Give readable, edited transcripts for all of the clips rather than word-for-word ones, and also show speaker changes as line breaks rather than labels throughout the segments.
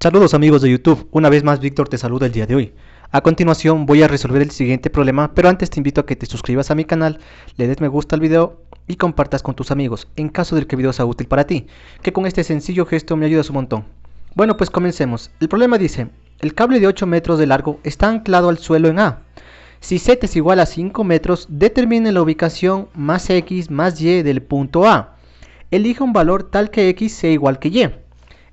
Saludos amigos de YouTube, una vez más Víctor te saluda el día de hoy. A continuación voy a resolver el siguiente problema, pero antes te invito a que te suscribas a mi canal, le des me gusta al video y compartas con tus amigos, en caso de que el video sea útil para ti, que con este sencillo gesto me ayudas un montón. Bueno, pues comencemos. El problema dice, el cable de 8 metros de largo está anclado al suelo en A. Si Z es igual a 5 metros, determine la ubicación más X más Y del punto A. Elija un valor tal que X sea igual que Y.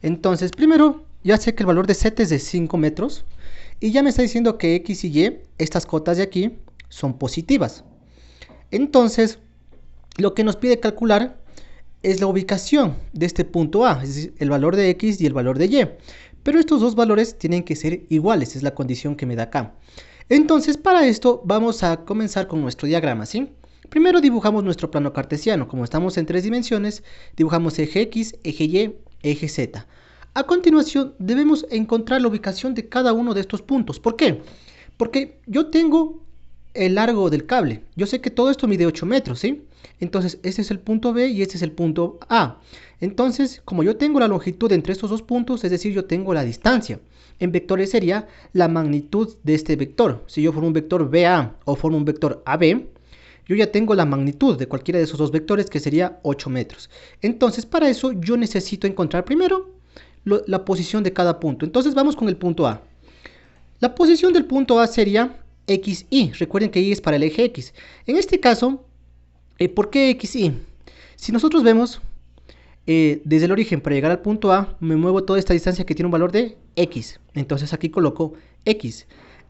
Entonces, primero, ya sé que el valor de Z es de 5 metros y ya me está diciendo que X y Y, estas cotas de aquí, son positivas. Entonces, lo que nos pide calcular es la ubicación de este punto A, es decir, el valor de X y el valor de Y. Pero estos dos valores tienen que ser iguales, es la condición que me da acá. Entonces, para esto vamos a comenzar con nuestro diagrama, ¿sí? Primero dibujamos nuestro plano cartesiano. Como estamos en 3 dimensiones, dibujamos eje X, eje Y, eje Z. A continuación, debemos encontrar la ubicación de cada uno de estos puntos. ¿Por qué? Porque yo tengo el largo del cable. Yo sé que todo esto mide 8 metros, ¿sí? Entonces, este es el punto B y este es el punto A. Entonces, como yo tengo la longitud entre estos dos puntos, es decir, yo tengo la distancia. En vectores sería la magnitud de este vector. Si yo formo un vector BA o formo un vector AB, yo ya tengo la magnitud de cualquiera de esos dos vectores, que sería 8 metros. Entonces, para eso yo necesito encontrar primero la posición de cada punto. Entonces vamos con el punto A. La posición del punto A sería XY. Recuerden que Y es para el eje X. En este caso, ¿por qué XY? Si nosotros vemos desde el origen para llegar al punto A, me muevo toda esta distancia que tiene un valor de X. Entonces aquí coloco X.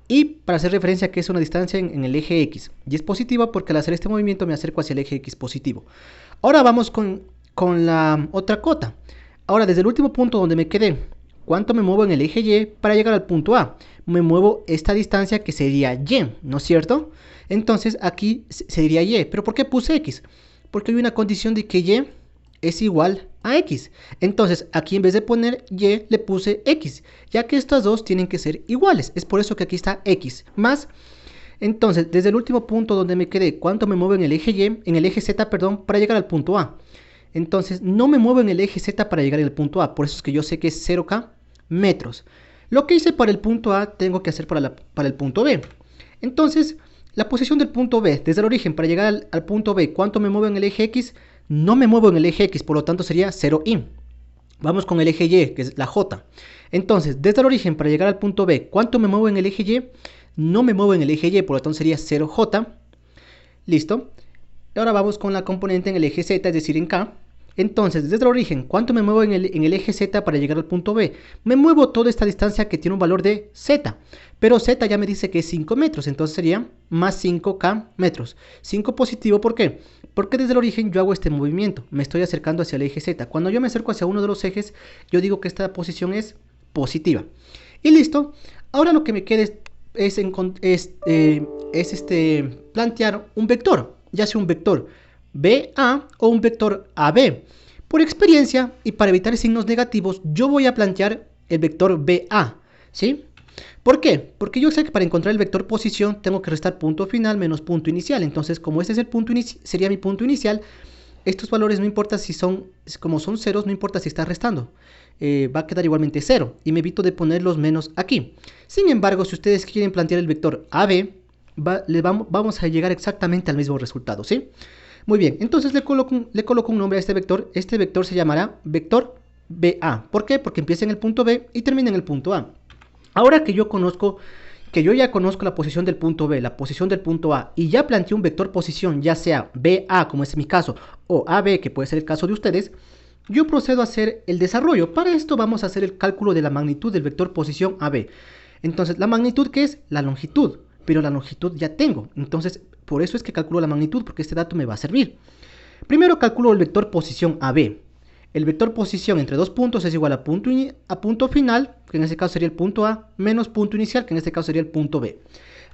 Y para hacer referencia a que es una distancia en el eje X. Y es positiva porque al hacer este movimiento me acerco hacia el eje X positivo. Ahora vamos con la otra cota. Ahora, desde el último punto donde me quedé, ¿cuánto me muevo en el eje Y para llegar al punto A? Me muevo esta distancia que sería Y, ¿no es cierto? Entonces aquí sería Y. ¿Pero por qué puse X? Porque hay una condición de que Y es igual a X. Entonces aquí en vez de poner Y le puse X, ya que estas dos tienen que ser iguales. Es por eso que aquí está X más. Entonces, desde el último punto donde me quedé, ¿cuánto me muevo en el eje Y, en el eje Z, perdón, para llegar al punto A? Entonces, no me muevo en el eje Z para llegar al punto A. Por eso es que yo sé que es 0K metros. Lo que hice para el punto A, tengo que hacer para el punto B. Entonces, la posición del punto B, desde el origen para llegar al punto B, ¿cuánto me muevo en el eje X? No me muevo en el eje X, por lo tanto sería 0Y. Vamos con el eje Y, que es la J. Entonces, desde el origen para llegar al punto B, ¿cuánto me muevo en el eje Y? No me muevo en el eje Y, por lo tanto sería 0J. Listo. Ahora vamos con la componente en el eje Z, es decir, en K. Entonces, desde el origen, ¿cuánto me muevo en el eje Z para llegar al punto B? Me muevo toda esta distancia que tiene un valor de Z. Pero Z ya me dice que es 5 metros, entonces sería más 5K metros. 5 positivo, ¿por qué? Porque desde el origen yo hago este movimiento, me estoy acercando hacia el eje Z. Cuando yo me acerco hacia uno de los ejes, yo digo que esta posición es positiva. Y listo. Ahora lo que me queda es plantear un vector, ya sea un vector BA o un vector AB. Por experiencia y para evitar signos negativos, yo voy a plantear el vector BA, ¿sí? ¿Por qué? Porque yo sé que para encontrar el vector posición tengo que restar punto final menos punto inicial. Entonces, como este es el punto sería mi punto inicial, estos valores no importa si son, como son ceros, no importa si está restando. Va a quedar igualmente 0 y me evito de poner los menos aquí. Sin embargo, si ustedes quieren plantear el vector AB, vamos a llegar exactamente al mismo resultado, ¿sí? Muy bien, entonces le coloco un nombre a este vector. Este vector se llamará vector BA. ¿Por qué? Porque empieza en el punto B y termina en el punto A. Ahora que yo ya conozco la posición del punto B, la posición del punto A, y ya planteé un vector posición, ya sea BA, como es mi caso, o AB, que puede ser el caso de ustedes, yo procedo a hacer el desarrollo. Para esto vamos a hacer el cálculo de la magnitud del vector posición AB. Entonces, la magnitud, ¿qué es? La longitud. Pero la longitud ya tengo. Entonces, por eso es que calculo la magnitud, porque este dato me va a servir. Primero calculo el vector posición AB. El vector posición entre dos puntos es igual a punto final, que en este caso sería el punto A, menos punto inicial, que en este caso sería el punto B.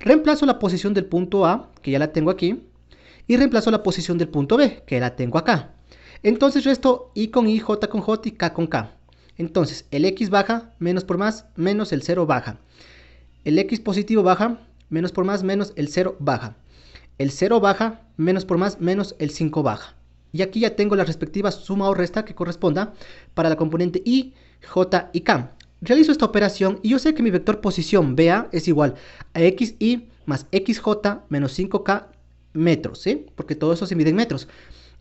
Reemplazo la posición del punto A, que ya la tengo aquí, y reemplazo la posición del punto B, que la tengo acá. Entonces resto I con I, J con J y K con K. Entonces el X baja, menos por más, menos el 0 baja. El X positivo baja, menos por más, menos el 0 baja. El 0 baja, menos por más, menos el 5 baja. Y aquí ya tengo la respectiva suma o resta que corresponda para la componente I, J y K. realizo esta operación y yo sé que mi vector posición BA es igual a XY más XJ menos 5K metros, ¿sí? Porque todo eso se mide en metros.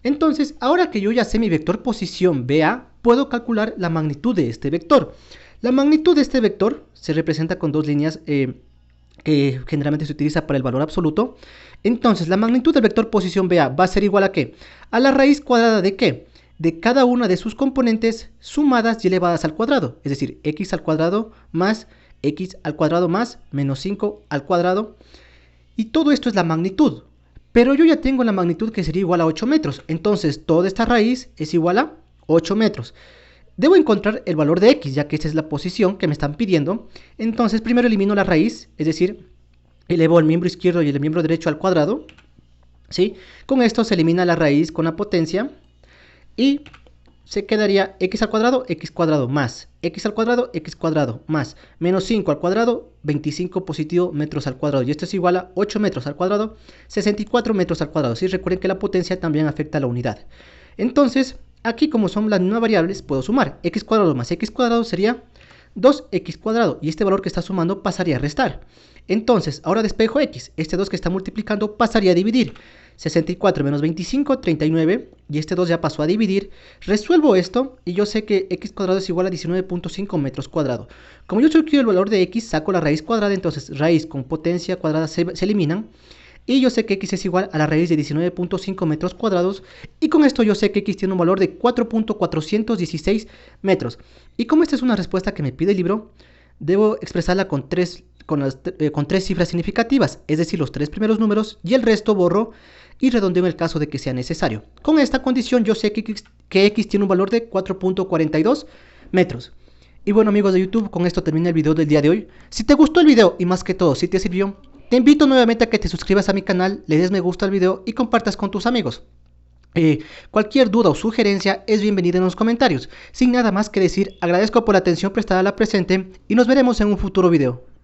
Entonces, ahora que yo ya sé mi vector posición BA, puedo calcular la magnitud de este vector. La magnitud de este vector se representa con dos líneas que generalmente se utiliza para el valor absoluto. Entonces, la magnitud del vector posición BA va a ser igual a ¿qué? A la raíz cuadrada de ¿qué? De cada una de sus componentes sumadas y elevadas al cuadrado. Es decir, x al cuadrado más x al cuadrado más menos 5 al cuadrado. Y todo esto es la magnitud. Pero yo ya tengo la magnitud que sería igual a 8 metros. Entonces, toda esta raíz es igual a 8 metros. Debo encontrar el valor de x, ya que esta es la posición que me están pidiendo. Entonces, primero elimino la raíz, es decir, elevo el miembro izquierdo y el miembro derecho al cuadrado, ¿sí? Con esto se elimina la raíz con la potencia y se quedaría x cuadrado más x cuadrado más menos 5 al cuadrado, 25 positivo metros al cuadrado. Y esto es igual a 8 metros al cuadrado, 64 metros al cuadrado. ¿Sí? Recuerden que la potencia también afecta a la unidad. Entonces, aquí como son las mismas variables, puedo sumar. X cuadrado más x cuadrado sería 2x cuadrado. Y este valor que está sumando pasaría a restar. Entonces, ahora despejo x. Este 2 que está multiplicando pasaría a dividir. 64 menos 25, 39. Y este 2 ya pasó a dividir. Resuelvo esto y yo sé que x cuadrado es igual a 19.5 metros cuadrados. Como yo solo quiero el valor de x, saco la raíz cuadrada. Entonces, raíz con potencia cuadrada se eliminan. Y yo sé que x es igual a la raíz de 19.5 metros cuadrados. Y con esto yo sé que x tiene un valor de 4.416 metros. Y como esta es una respuesta que me pide el libro, debo expresarla con tres cifras significativas. Es decir, los tres primeros números y el resto borro y redondeo en el caso de que sea necesario. Con esta condición yo sé que x tiene un valor de 4.42 metros. Y bueno, amigos de YouTube, con esto termina el video del día de hoy. Si te gustó el video y más que todo, si te sirvió, te invito nuevamente a que te suscribas a mi canal, le des me gusta al video y compartas con tus amigos. Cualquier duda o sugerencia es bienvenida en los comentarios. Sin nada más que decir, agradezco por la atención prestada a la presente y nos veremos en un futuro video.